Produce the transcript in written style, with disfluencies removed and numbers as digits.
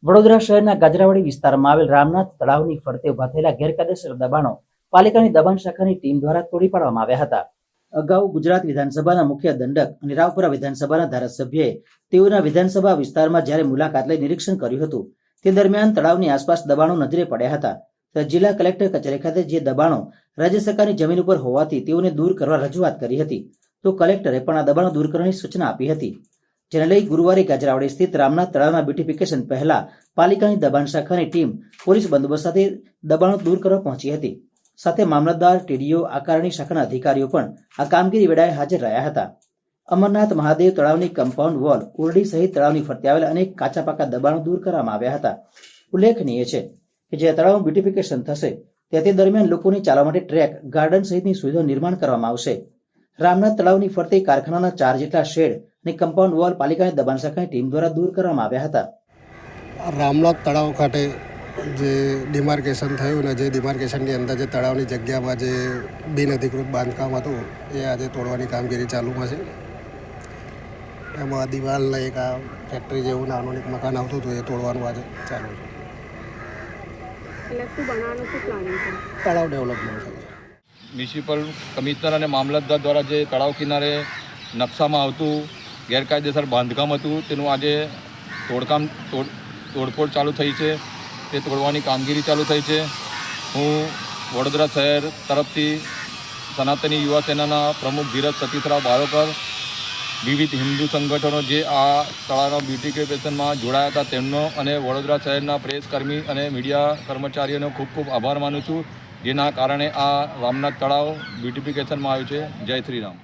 વડોદરા શહેરના ગાજરાવાડી વિસ્તારમાં આવેલ રામનાથ તળાવની ફરતે ઉભા થયેલા ગેરકાયદેસર દબાણો પાલિકાની દબાણ શાખાની ટીમ દ્વારા તોડી પાડવામાં આવ્યા હતા। અગાઉ ગુજરાત વિધાનસભાના મુખ્ય દંડક અને રાવપુરા વિધાનસભાના ધારાસભ્યએ તેઓના વિધાનસભા વિસ્તારમાં જ્યારે મુલાકાત લઈ નિરીક્ષણ કર્યું હતું તે દરમિયાન તળાવની આસપાસ દબાણો નજરે પડ્યા હતા। ત્યારે જિલ્લા કલેક્ટર કચેરી ખાતે જે દબાણો રાજ્ય સરકારની જમીન ઉપર હોવાથી તેઓને દૂર કરવા રજૂઆત કરી હતી તો કલેક્ટરે પણ આ દબાણો દૂર કરવાની સૂચના આપી હતી, જેને લઈ ગુરુવારે ગાજરાવાડી સ્થિત રામનાથ તળાવના બ્યુટિફિકેશન પહેલા પાલિકાની દબાણ શાખાની ટીમ પોલીસ બંદોબસ્ત સાથે દબાણો દૂર કરવા પહોંચી હતી। સાથે મામલતદાર, ટીડીઓ, આકારણી શાખાના અધિકારીઓ પણ આ કામગીરી વેળાએ હાજર રહ્યા હતા। અમરનાથ મહાદેવ તળાવની કમ્પાઉન્ડ વોલ, ઉરડી સહિત તળાવની ફરતે આવેલા અનેક કાચા પાકા દબાણો દૂર કરવામાં આવ્યા હતા। ઉલ્લેખનીય છે કે જે તળાવનું બ્યુટિફિકેશન થશે તે દરમિયાન લોકોને ચાલવા માટે ટ્રેક, ગાર્ડન સહિતની સુવિધાનું નિર્માણ કરવામાં આવશે। રામનાથ તળાવની ફરતે કારખાનાના 4 જેટલા શેડ અને કમ્પાઉન્ડ વોલ પાલિકાની દબાણ શાખાની ટીમ દ્વારા દૂર કરવામાં આવ્યા હતા। રામનાથ તળાવ ખાતે જે ડિમાર્કેશન થયું ને જે ડિમાર્કેશનની અંદર જે તળાવની જગ્યામાં જે બિનઅધિકૃત બાંધકામ હતું એ આજે તોડવાની કામગીરી ચાલુમાં છે। એમાં દિવાલના એક આ ફેક્ટરી જેવું નાનું એક મકાન આવતું હતું એ તોડવાનું આજે ચાલુ છે। તળાવ ડેવલપમેન્ટ છે। મ્યુનિસિપલ કમિશનર અને મામલતદાર દ્વારા જે તળાવ કિનારે નકશામાં આવતું ગેરકાયદેસર બાંધકામ હતું તેનું આજે તોડફોડ ચાલુ થઈ છે। તે તોડવાની કામગીરી ચાલુ થઈ છે। હું વડોદરા શહેર તરફથી સનાતની યુવા સેનાના પ્રમુખ ધીરજ સતીશરાવ બારોકર, વિવિધ હિન્દુ સંગઠનો જે આ તળાવના બ્યુટિફિકેશનમાં જોડાયા હતા તેમનો અને વડોદરા શહેરના પ્રેસકર્મી અને મીડિયા કર્મચારીઓનો ખૂબ ખૂબ આભાર માનું છું, જેના કારણે આ રામનાથ તળાવ બ્યુટિફિકેશનમાં આવ્યું છે। જય શ્રી રામ।